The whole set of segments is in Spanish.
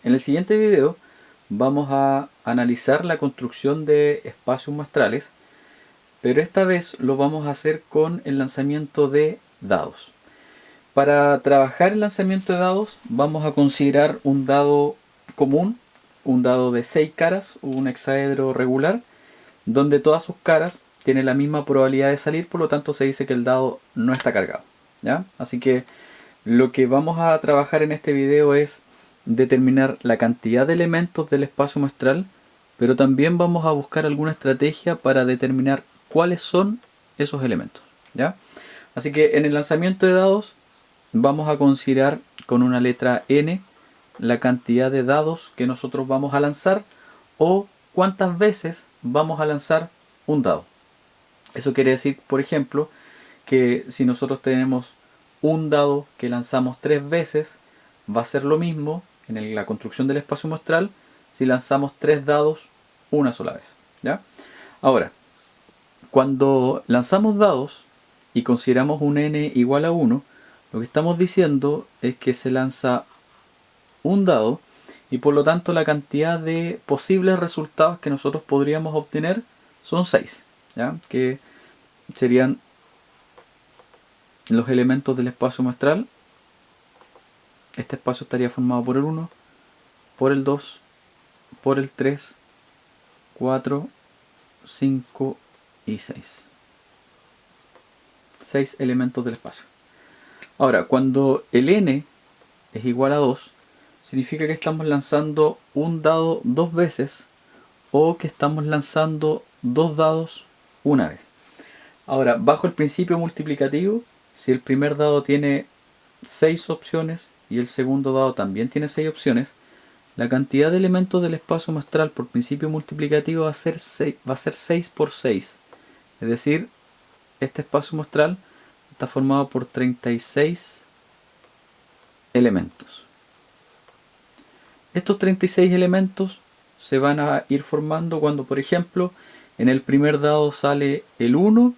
En el siguiente video vamos a analizar la construcción de espacios muestrales, pero esta vez lo vamos a hacer con el lanzamiento de dados. Para trabajar el lanzamiento de dados vamos a considerar un dado común, un dado de 6 caras, un hexaedro regular, donde todas sus caras tienen la misma probabilidad de salir, por lo tanto se dice que el dado no está cargado, ¿ya? Así que lo que vamos a trabajar en este video es determinar la cantidad de elementos del espacio muestral, pero también vamos a buscar alguna estrategia para determinar cuáles son esos elementos, ¿ya? Así que en el lanzamiento de dados vamos a considerar con una letra N la cantidad de dados que nosotros vamos a lanzar o cuántas veces vamos a lanzar un dado. Eso quiere decir, por ejemplo, que si nosotros tenemos un dado que lanzamos 3 veces, va a ser lo mismo en la construcción del espacio muestral si lanzamos 3 dados una sola vez, ¿ya? Ahora, cuando lanzamos dados y consideramos un n igual a 1, lo que estamos diciendo es que se lanza un dado y por lo tanto la cantidad de posibles resultados que nosotros podríamos obtener son 6, ¿ya? Que serían los elementos del espacio muestral. Este espacio estaría formado por el 1, por el 2, por el 3, 4, 5 y 6. 6 elementos del espacio. Ahora, cuando el n es igual a 2, significa que estamos lanzando un dado 2 veces o que estamos lanzando 2 dados una vez. Ahora, bajo el principio multiplicativo, si el primer dado tiene 6 opciones y el segundo dado también tiene 6 opciones, la cantidad de elementos del espacio muestral por principio multiplicativo va a ser 6 por 6. Es decir, este espacio muestral está formado por 36 elementos. Estos 36 elementos se van a ir formando cuando, por ejemplo, en el primer dado sale el 1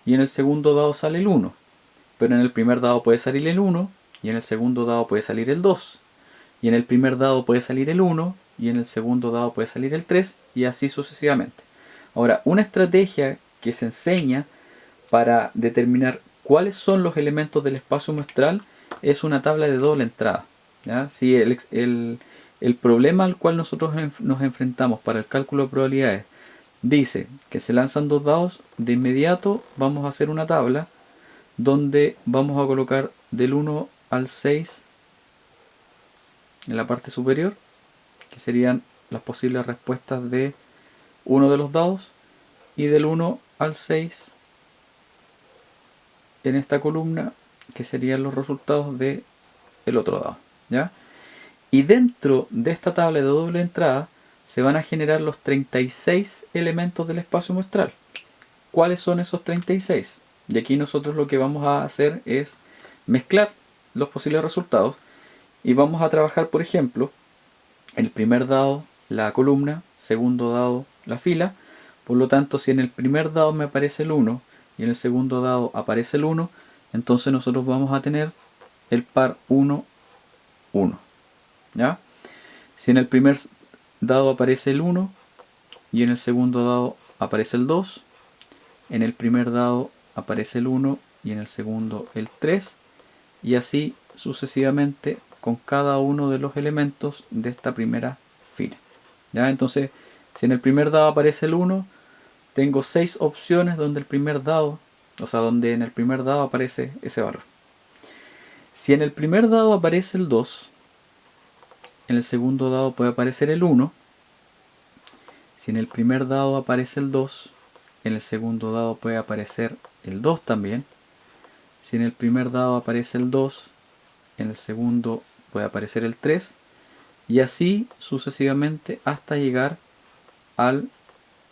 y en el segundo dado sale el 1. Pero en el primer dado puede salir el 1 y en el segundo dado puede salir el 2. Y en el primer dado puede salir el 1 y en el segundo dado puede salir el 3 y así sucesivamente. Ahora, una estrategia que se enseña para determinar cuáles son los elementos del espacio muestral es una tabla de doble entrada, ¿ya? Si el problema al cual nosotros nos enfrentamos para el cálculo de probabilidades dice que se lanzan 2 dados, de inmediato vamos a hacer una tabla donde vamos a colocar del 1 al 6 en la parte superior, que serían las posibles respuestas de uno de los dados, y del 1 al 6 en esta columna, que serían los resultados de el otro dado, ¿ya? Y dentro de esta tabla de doble entrada se van a generar los 36 elementos del espacio muestral. ¿Cuáles son esos 36? Y aquí nosotros lo que vamos a hacer es mezclar los posibles resultados y vamos a trabajar, por ejemplo, el primer dado la columna, segundo dado la fila. Por lo tanto, si en el primer dado me aparece el 1 y en el segundo dado aparece el 1, entonces nosotros vamos a tener el par 1, 1, ¿ya? Si en el primer dado aparece el 1 y en el segundo dado aparece el 2, en el primer dado aparece el 1 y en el segundo el 3, y así sucesivamente con cada uno de los elementos de esta primera fila, ¿ya? Entonces, si en el primer dado aparece el 1, tengo 6 opciones donde el primer dado, o sea, donde en el primer dado aparece ese valor. Si en el primer dado aparece el 2, en el segundo dado puede aparecer el 1. Si en el primer dado aparece el 2, en el segundo dado puede aparecer el 2 también. Si en el primer dado aparece el 2, en el segundo puede aparecer el 3. Y así sucesivamente hasta llegar al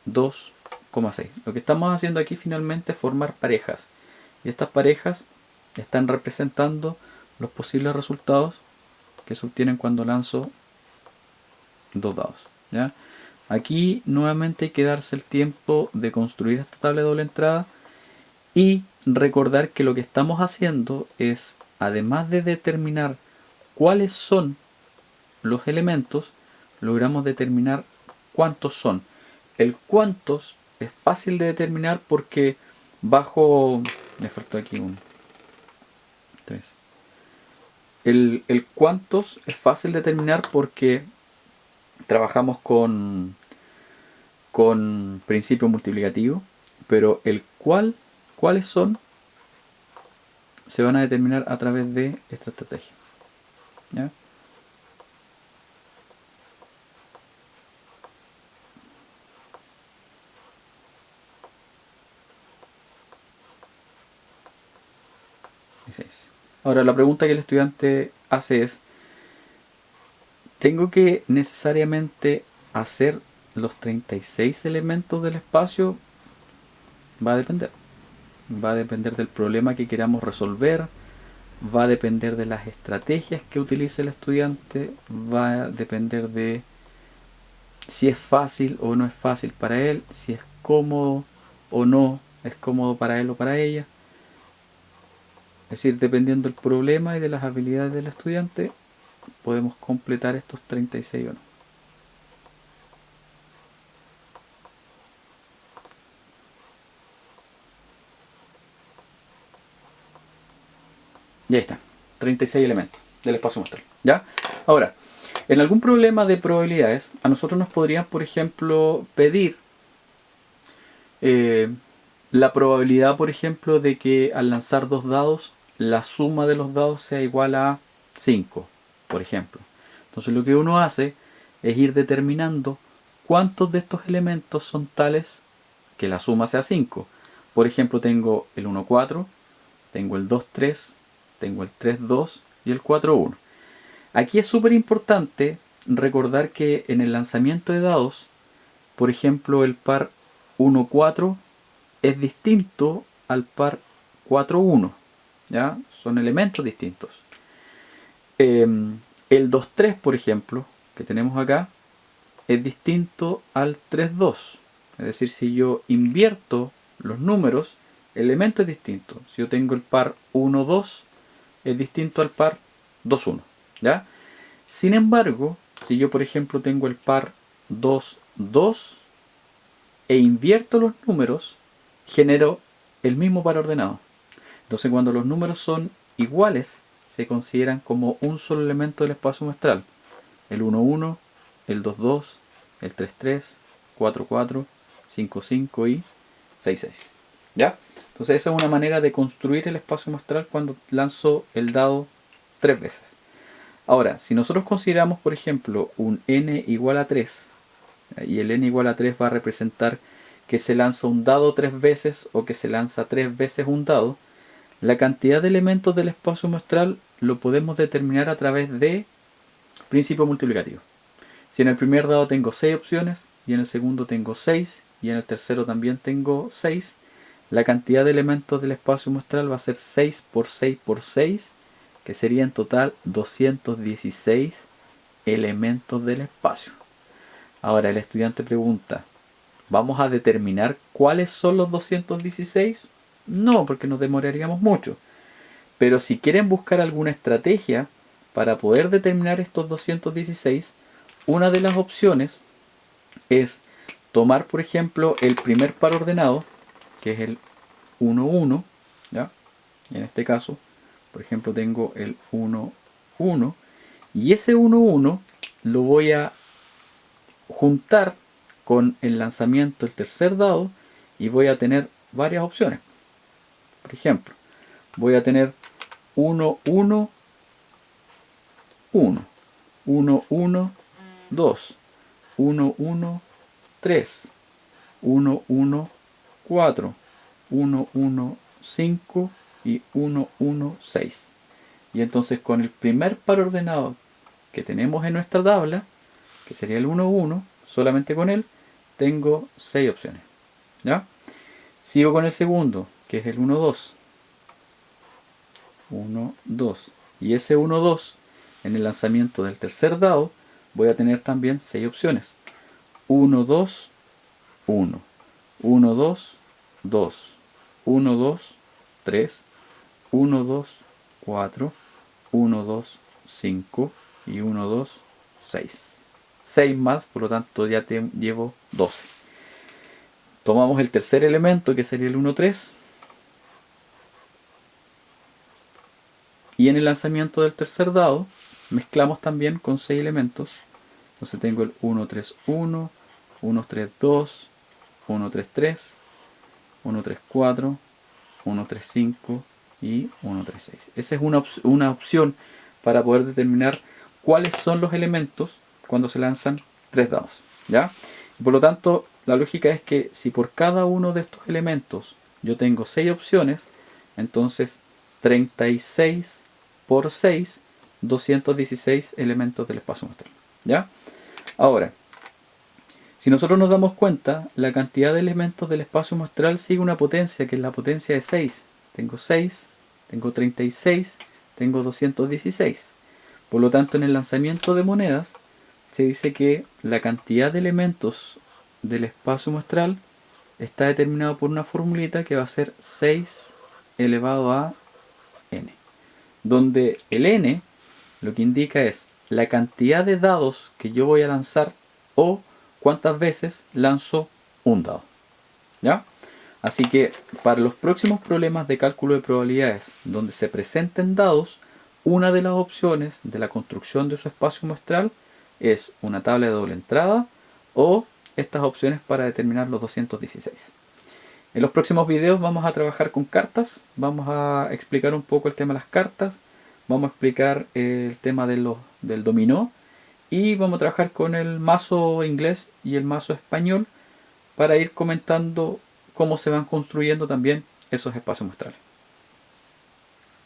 2,6. Lo que estamos haciendo aquí finalmente es formar parejas. Y estas parejas están representando los posibles resultados que se obtienen cuando lanzo 2 dados, ¿ya? Aquí nuevamente hay que darse el tiempo de construir esta tabla de doble entrada y recordar que lo que estamos haciendo es, además de determinar cuáles son los elementos, logramos determinar cuántos son. El cuántos es fácil de determinar porque bajo... me faltó aquí un 3. El cuántos es fácil de determinar porque trabajamos con principio multiplicativo, pero el cuáles son se van a determinar a través de esta estrategia. ¿Ya? Ahora la pregunta que el estudiante hace es, ¿tengo que necesariamente hacer los 36 elementos del espacio? Va a depender. Va a depender del problema que queramos resolver, va a depender de las estrategias que utilice el estudiante, va a depender de si es fácil o no es fácil para él, si es cómodo o no es cómodo para él o para ella. Es decir, dependiendo del problema y de las habilidades del estudiante, podemos completar estos 36 o no. Y ahí está, 36 elementos del espacio muestral. ¿Ya? Ahora, en algún problema de probabilidades, a nosotros nos podrían, por ejemplo, pedir la probabilidad, por ejemplo, de que al lanzar dos dados, la suma de los dados sea igual a 5, por ejemplo. Entonces lo que uno hace es ir determinando cuántos de estos elementos son tales que la suma sea 5. Por ejemplo, tengo el 1, 4, tengo el 2, 3, tengo el 3, 2 y el 4, 1. Aquí es súper importante recordar que en el lanzamiento de dados, por ejemplo, el par 1, 4 es distinto al par 4, 1. ¿Ya? Son elementos distintos. El 2, 3, por ejemplo, que tenemos acá, es distinto al 3, 2. Es decir, si yo invierto los números, el elemento es distinto. Si yo tengo el par 1, 2, es distinto al par 2, 1. ¿Ya? Sin embargo, si yo por ejemplo tengo el par 2, 2 e invierto los números, genero el mismo par ordenado. Entonces cuando los números son iguales, se consideran como un solo elemento del espacio muestral. El 1, 1, el 2, 2, el 3, 3, 4, 4, 5, 5 y 6, 6. ¿Ya? Entonces esa es una manera de construir el espacio muestral cuando lanzo el dado 3 veces. Ahora, si nosotros consideramos, por ejemplo, un n igual a 3, y el n igual a 3 va a representar que se lanza un dado 3 veces o que se lanza 3 veces un dado, la cantidad de elementos del espacio muestral lo podemos determinar a través de principio multiplicativo. Si en el primer dado tengo 6 opciones, y en el segundo tengo 6, y en el tercero también tengo 6, la cantidad de elementos del espacio muestral va a ser 6 por 6 por 6, que sería en total 216 elementos del espacio. Ahora el estudiante pregunta, ¿vamos a determinar cuáles son los 216? No, porque nos demoraríamos mucho. Pero si quieren buscar alguna estrategia para poder determinar estos 216, una de las opciones es tomar, por ejemplo, el primer par ordenado, que es el 1, 1, ¿ya? En este caso, por ejemplo, tengo el 1, 1, y ese 1, 1 lo voy a juntar con el lanzamiento del tercer dado y voy a tener varias opciones. Por ejemplo, voy a tener 1, 1, 1, 1, 1, 2, 1, 1, 3, 1, 1, 4, 1, 1, 5 y 1, 1, 6. Y entonces con el primer par ordenado que tenemos en nuestra tabla, que sería el 1, 1, solamente con él tengo 6 opciones. ¿Ya? Sigo con el segundo, que es el 1, 2. 1, 2. Y ese 1, 2, en el lanzamiento del tercer dado, voy a tener también 6 opciones. 1, 2, 1. 1, 2, 2. 1, 2, 3. 1, 2, 4. 1, 2, 5. Y 1, 2, 6. 6 más, por lo tanto ya te llevo 12. Tomamos el tercer elemento, que sería el 1, 3. Y en el lanzamiento del tercer dado, mezclamos también con 6 elementos. Entonces tengo el 1, 3, 1, 1, 3, 2, 1, 3, 3, 1, 3, 4, 1, 3, 5 y 1, 3, 6. Esa es una opción para poder determinar cuáles son los elementos cuando se lanzan 3 dados, ¿ya? Y por lo tanto, la lógica es que si por cada uno de estos elementos yo tengo 6 opciones, entonces 36 por 6, 216 elementos del espacio muestral, ¿ya? Ahora, si nosotros nos damos cuenta, la cantidad de elementos del espacio muestral sigue una potencia, que es la potencia de 6. Tengo 6, tengo 36, tengo 216. Por lo tanto, en el lanzamiento de monedas, se dice que la cantidad de elementos del espacio muestral está determinado por una formulita que va a ser 6 elevado a n. Donde el n lo que indica es la cantidad de dados que yo voy a lanzar o cuántas veces lanzo un dado, ¿ya? Así que para los próximos problemas de cálculo de probabilidades donde se presenten dados, una de las opciones de la construcción de su espacio muestral es una tabla de doble entrada o estas opciones para determinar los 216. En los próximos videos vamos a trabajar con cartas, vamos a explicar un poco el tema de las cartas, vamos a explicar el tema del dominó y vamos a trabajar con el mazo inglés y el mazo español para ir comentando cómo se van construyendo también esos espacios muestrales.